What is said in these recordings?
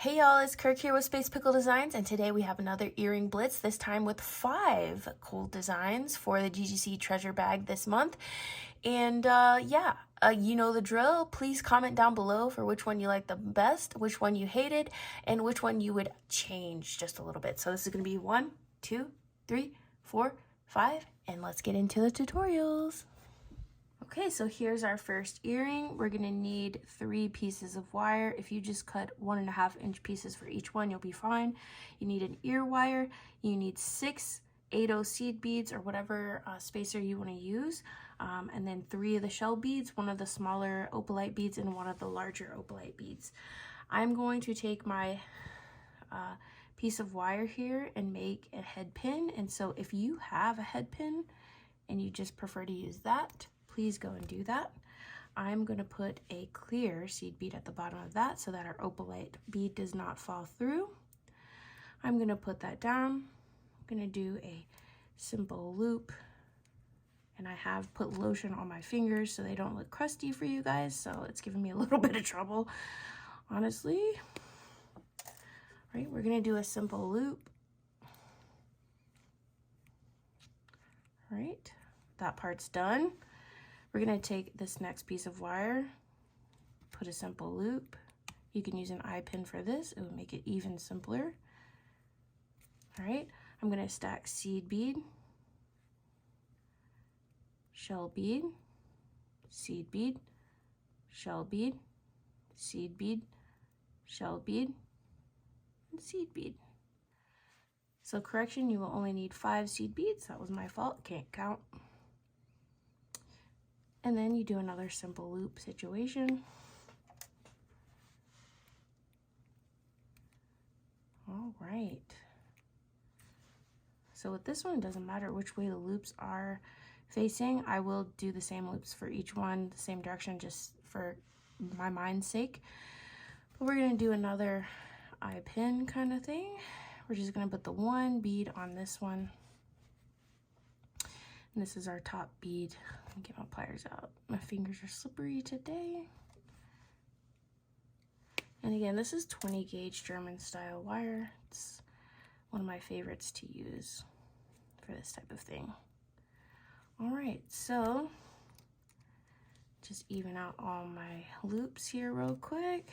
Hey y'all, it's Kirk here with Space Pickle Designs, and today we have another earring blitz, this time with 5 cool designs for the GGC treasure bag this month. And you know the drill. Please comment down below for which one you like the best, which one you hated, and which one you would change just a little bit. So this is going to be 1, 2, 3, 4, 5, and let's get into the tutorials. Okay, so here's our first earring. We're gonna need 3 pieces of wire. If you just cut 1.5-inch pieces for each one, you'll be fine. You need an ear wire. You need 6 8/0 seed beads or whatever spacer you want to use, and then 3 of the shell beads, 1 of the smaller opalite beads, and 1 of the larger opalite beads. I'm going to take my piece of wire here and make a head pin, and so if you have a head pin and you just prefer to use that, please go and do that. I'm going to put a clear seed bead at the bottom of that so that our opalite bead does not fall through. I'm going to put that down. I'm going to do a simple loop, and I have put lotion on my fingers so they don't look crusty for you guys, so it's giving me a little bit of trouble, honestly. All right, we're going to do a simple loop. All right, that part's done. We're going to take this next piece of wire, put a simple loop. You can use an eye pin for this. It would make it even simpler. All right, I'm going to stack seed bead, shell bead, seed bead, shell bead, seed bead, shell bead, and seed bead. So correction, you will only need 5 seed beads. That was my fault, can't count. And then you do another simple loop situation. All right. So with this one, it doesn't matter which way the loops are facing. I will do the same loops for each one, the same direction, just for my mind's sake. But we're gonna do another eye pin kind of thing. We're just gonna put the 1 bead on this one. And this is our top bead. Let me get my pliers out. My fingers are slippery today. And again, this is 20 gauge German style wire. It's one of my favorites to use for this type of thing. All right, so just even out all my loops here real quick.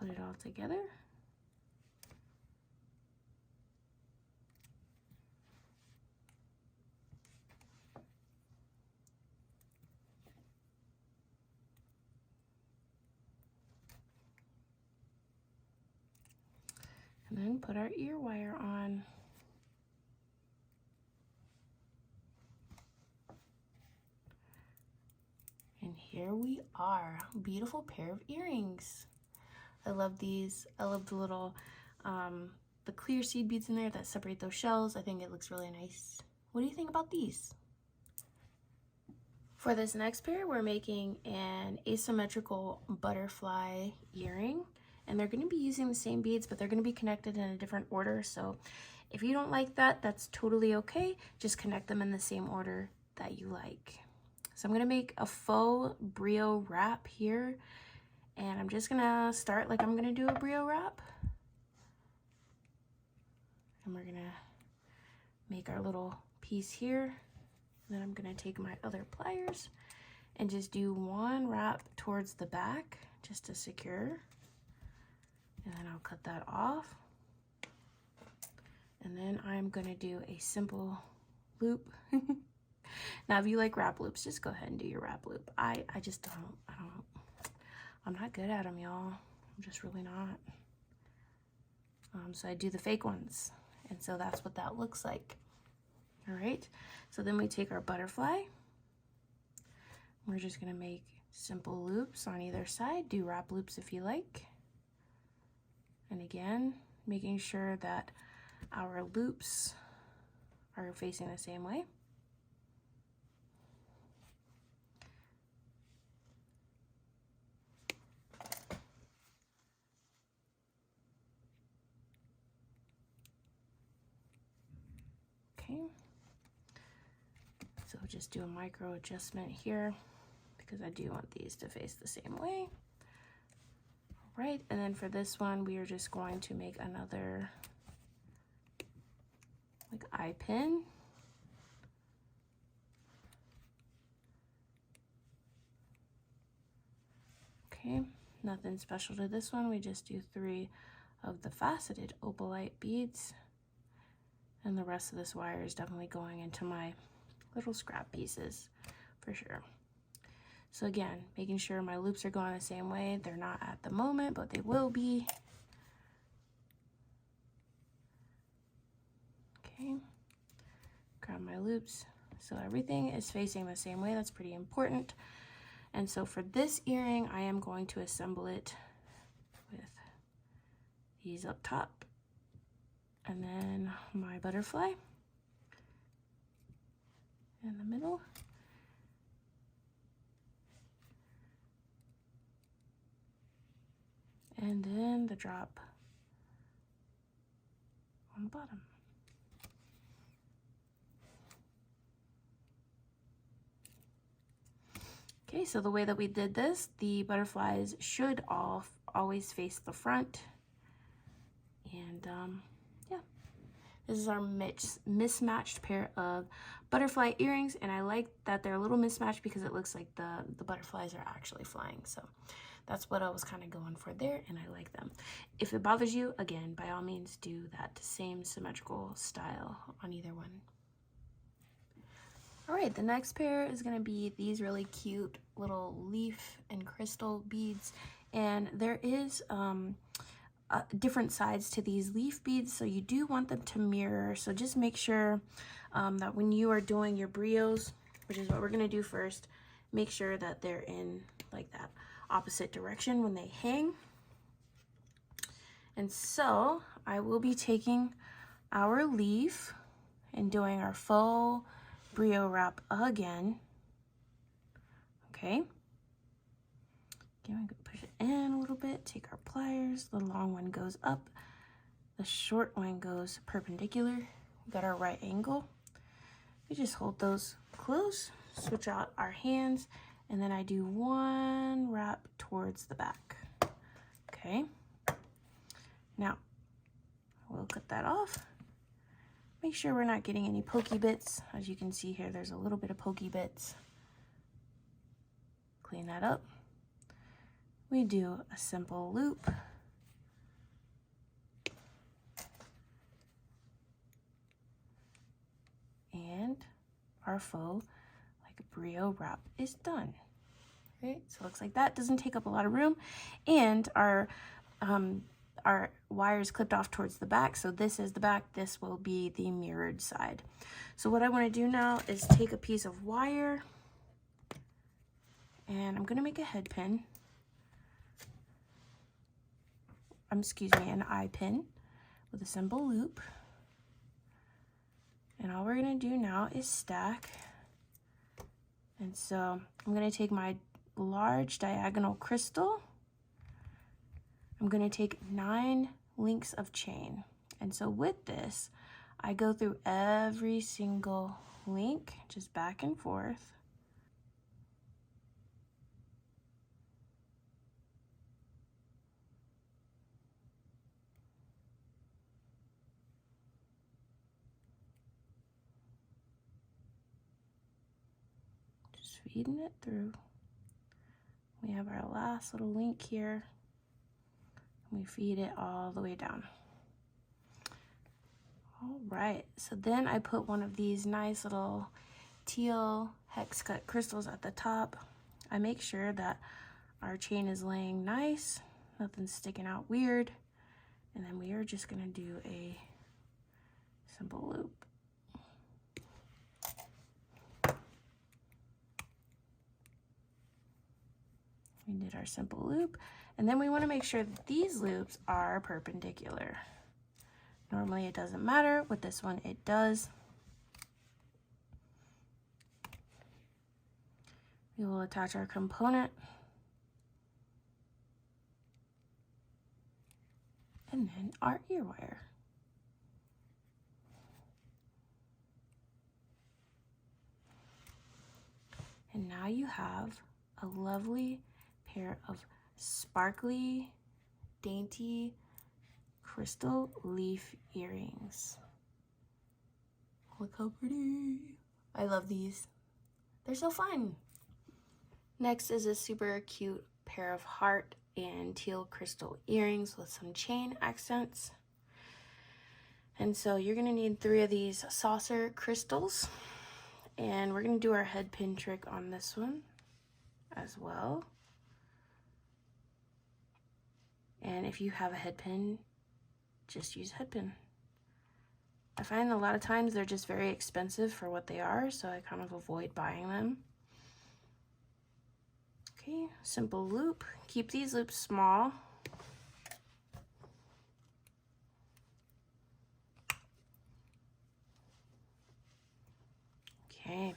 Put it all together. And then put our ear wire on. And here we are, beautiful pair of earrings. I love these. I love the little, the clear seed beads in there that separate those shells. I think it looks really nice. What do you think about these? For this next pair, we're making an asymmetrical butterfly earring, and they're going to be using the same beads, but they're going to be connected in a different order. So if you don't like that, that's totally okay. Just connect them in the same order that you like. So I'm going to make a faux brio wrap here. And I'm just gonna start like I'm gonna do a brio wrap. And we're gonna make our little piece here. And then I'm gonna take my other pliers and just do 1 wrap towards the back just to secure. And then I'll cut that off. And then I'm gonna do a simple loop. Now, if you like wrap loops, just go ahead and do your wrap loop. I just don't. I'm not good at them, y'all. I'm just really not. So I do the fake ones. And so that's what that looks like. All right. So then we take our butterfly. We're just going to make simple loops on either side. Do wrap loops if you like. And again, making sure that our loops are facing the same way. Okay, so just do a micro adjustment here because I do want these to face the same way. All right, and then for this one, we are just going to make another like eye pin. Okay, nothing special to this one. We just do 3 of the faceted Opalite beads, and the rest of this wire is definitely going into my little scrap pieces for sure. So again, making sure my loops are going the same way. They're not at the moment, but they will be. Okay, grab my loops. So everything is facing the same way. That's pretty important. And so for this earring, I am going to assemble it with these up top, and then my butterfly in the middle, and then the drop on the bottom. Okay, so the way that we did this, the butterflies should always face the front. And yeah, this is our mismatched pair of butterfly earrings, and I like that they're a little mismatched because it looks like the butterflies are actually flying. So that's what I was kind of going for there, and I like them. If it bothers you, again, by all means do that same symmetrical style on either one. All right, the next pair is gonna be these really cute little leaf and crystal beads, and there is different sides to these leaf beads, so you do want them to mirror. So just make sure that when you are doing your brios, which is what we're gonna do first, make sure that they're in like that opposite direction when they hang. And so I will be taking our leaf and doing our faux brio wrap again. Okay. Again, we can push it in a little bit, take our pliers, the long one goes up, the short one goes perpendicular. We got our right angle. We just hold those close, switch out our hands, and then I do one wrap towards the back. Okay. Now, we'll cut that off. Make sure we're not getting any pokey bits. As you can see here, there's a little bit of pokey bits. Clean that up. We do a simple loop. And our faux like brio wrap is done. Right, so it looks like that. Doesn't take up a lot of room, and our wire is clipped off towards the back, so this is the back, this will be the mirrored side. So what I want to do now is take a piece of wire, and I'm going to make a head pin. Excuse me, an eye pin with a simple loop. And all we're going to do now is stack. And so I'm going to take my large diagonal crystal. I'm going to take 9 links of chain. And so with this, I go through every single link, just back and forth. Just feeding it through. We have our last little link here. We feed it all the way down. All right, so then I put one of these nice little teal hex cut crystals at the top. I make sure that our chain is laying nice, nothing's sticking out weird, and then we are just gonna do a simple loop. We did our simple loop, and then we want to make sure that these loops are perpendicular. Normally it doesn't matter. With this one, it does. We will attach our component. And then our ear wire. And now you have a lovely pair of sparkly, dainty crystal leaf earrings. Look how pretty. I love these. They're so fun. Next is a super cute pair of heart and teal crystal earrings with some chain accents. And so you're gonna need 3 of these saucer crystals, and we're gonna do our head pin trick on this one as well. And if you have a head pin, just use head pin. I find a lot of times they're just very expensive for what they are, so I kind of avoid buying them. Okay, simple loop. Keep these loops small. Okay,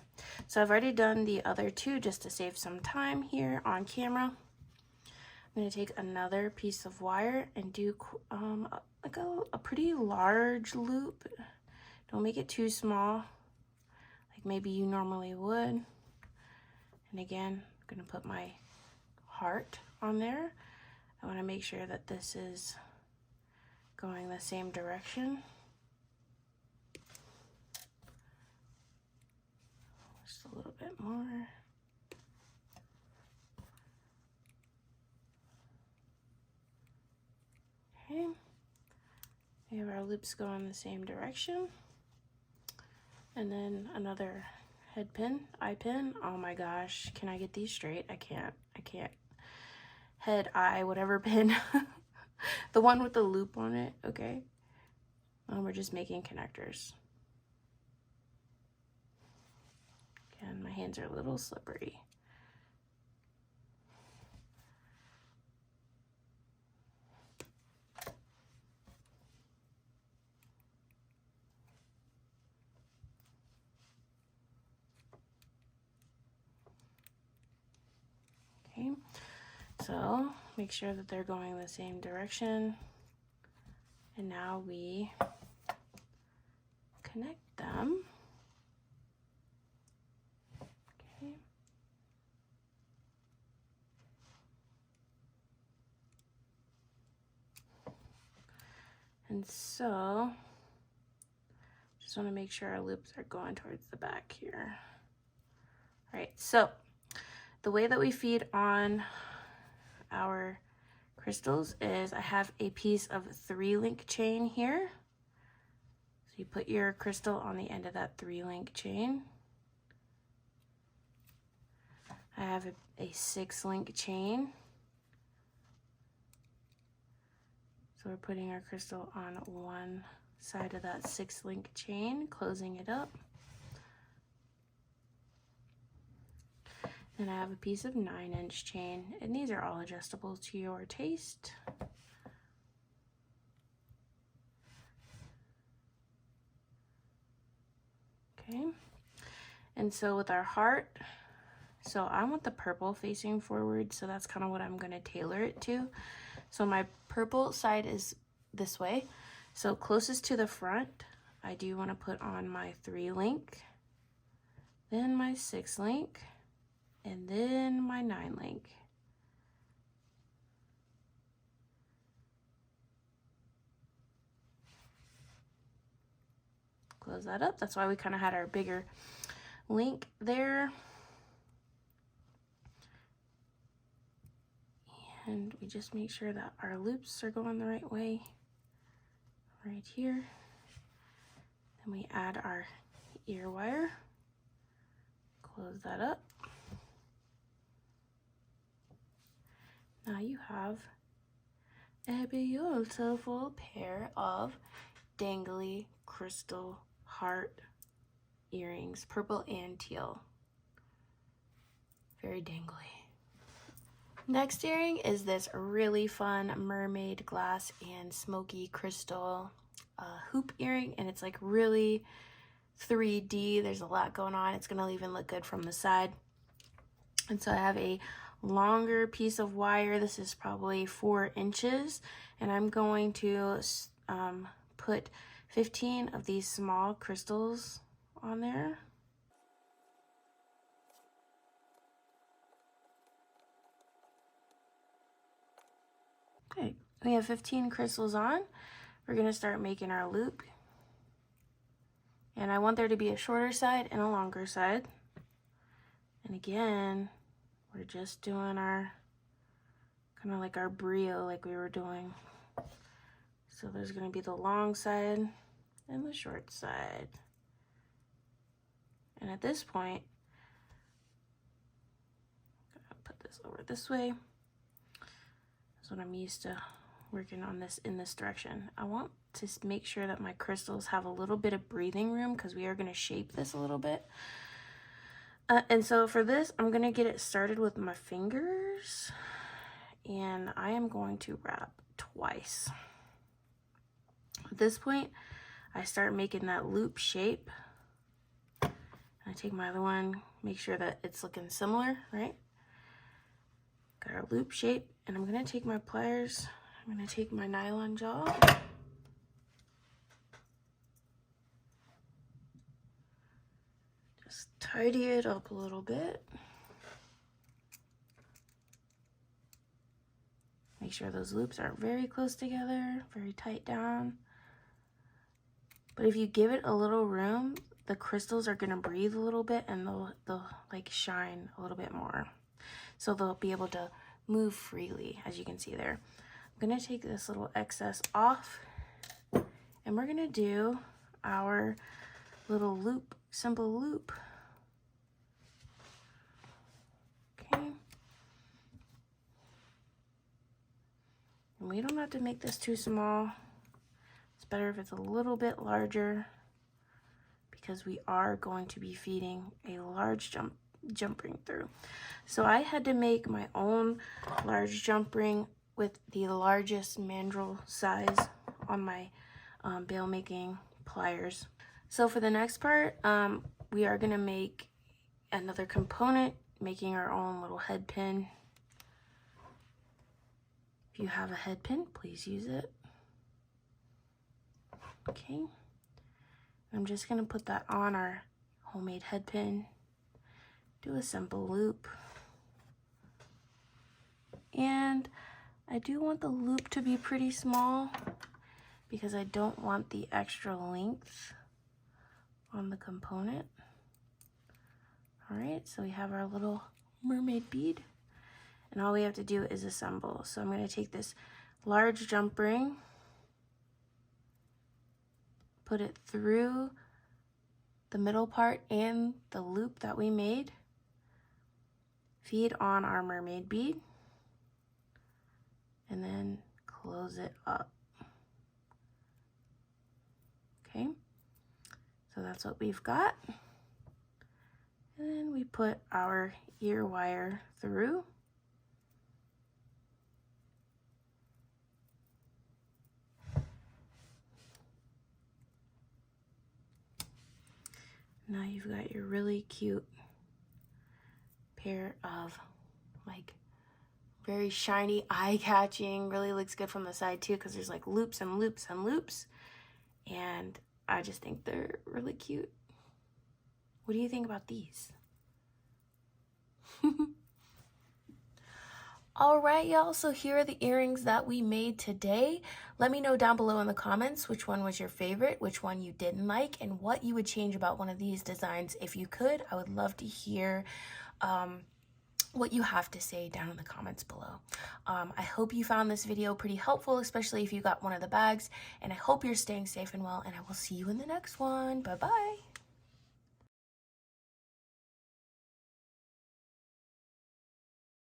so I've already done the other 2 just to save some time here on camera. I'm going to take another piece of wire and do like a pretty large loop. Don't make it too small, like maybe you normally would. And again, I'm going to put my heart on there. I want to make sure that this is going the same direction. Just a little bit more. Okay, we have our loops going the same direction. And then another head pin, eye pin. Oh my gosh, can I get these straight? I can't. Head, eye, whatever pin. The one with the loop on it, okay? We're just making connectors. Again, my hands are a little slippery. Okay, so make sure that they're going the same direction. And now we connect them. Okay. And so, just want to make sure our loops are going towards the back here. All right, so the way that we feed on our crystals is I have a piece of 3-link chain here. So you put your crystal on the end of that 3-link chain. I have a 6-link chain. So we're putting our crystal on one side of that 6-link chain, closing it up. Then I have a piece of 9-inch chain, and these are all adjustable to your taste. Okay, and so with our heart, so I want the purple facing forward, so that's kind of what I'm going to tailor it to. So my purple side is this way. So closest to the front, I do want to put on my 3-link, then my 6-link, and then my 9-link. Close that up. That's why we kind of had our bigger link there. And we just make sure that our loops are going the right way right here. Then we add our ear wire. Close that up. Now you have a beautiful pair of dangly crystal heart earrings, purple and teal. Very dangly. Next earring is this really fun mermaid glass and smoky crystal hoop earring, and it's like really 3D. There's a lot going on. It's gonna even look good from the side. And so I have a longer piece of wire. This is probably 4 inches, and I'm going to put 15 of these small crystals on there. Okay, we have 15 crystals on. We're gonna start making our loop. And I want there to be a shorter side and a longer side. And again, we're just doing our, kind of like our brio like we were doing. So there's gonna be the long side and the short side. And at this point, I'm gonna put this over this way. That's what I'm used to working on this in this direction. I want to make sure that my crystals have a little bit of breathing room because we are going to shape this a little bit. And so for this, I'm going to get it started with my fingers, and I am going to wrap twice. At this point, I start making that loop shape. I take my other one, make sure that it's looking similar, right? Got our loop shape, and I'm going to take my pliers, I'm going to take my nylon jaw, just tidy it up a little bit. Make sure those loops are very close together, very tight down. But if you give it a little room, the crystals are going to breathe a little bit, and they'll like shine a little bit more. So they'll be able to move freely, as you can see there. I'm going to take this little excess off, and we're going to do our little loop, simple loop. Okay. And we don't have to make this too small. It's better if it's a little bit larger because we are going to be feeding a large jump ring through. So I had to make my own large jump ring with the largest mandrel size on my bail making pliers. So for the next part, we are going to make another component, making our own little head pin. If you have a head pin, please use it. Okay, I'm just going to put that on our homemade head pin, do a simple loop, and I do want the loop to be pretty small because I don't want the extra length on the component. All right, so we have our little mermaid bead, and all we have to do is assemble. So I'm going to take this large jump ring, put it through the middle part and the loop that we made, feed on our mermaid bead, and then close it up. Okay, so that's what we've got. And then we put our ear wire through. Now you've got your really cute pair of like very shiny, eye-catching, really looks good from the side too because there's like loops and loops and loops, and I just think they're really cute. What do you think about these? All right, y'all, so here are the earrings that we made today. Let me know down below in the comments which one was your favorite, which one you didn't like, and what you would change about one of these designs if you could. I would love to hear what you have to say down in the comments below. I hope you found this video pretty helpful, especially if you got one of the bags, and I hope you're staying safe and well, and I will see you in the next one. Bye-bye.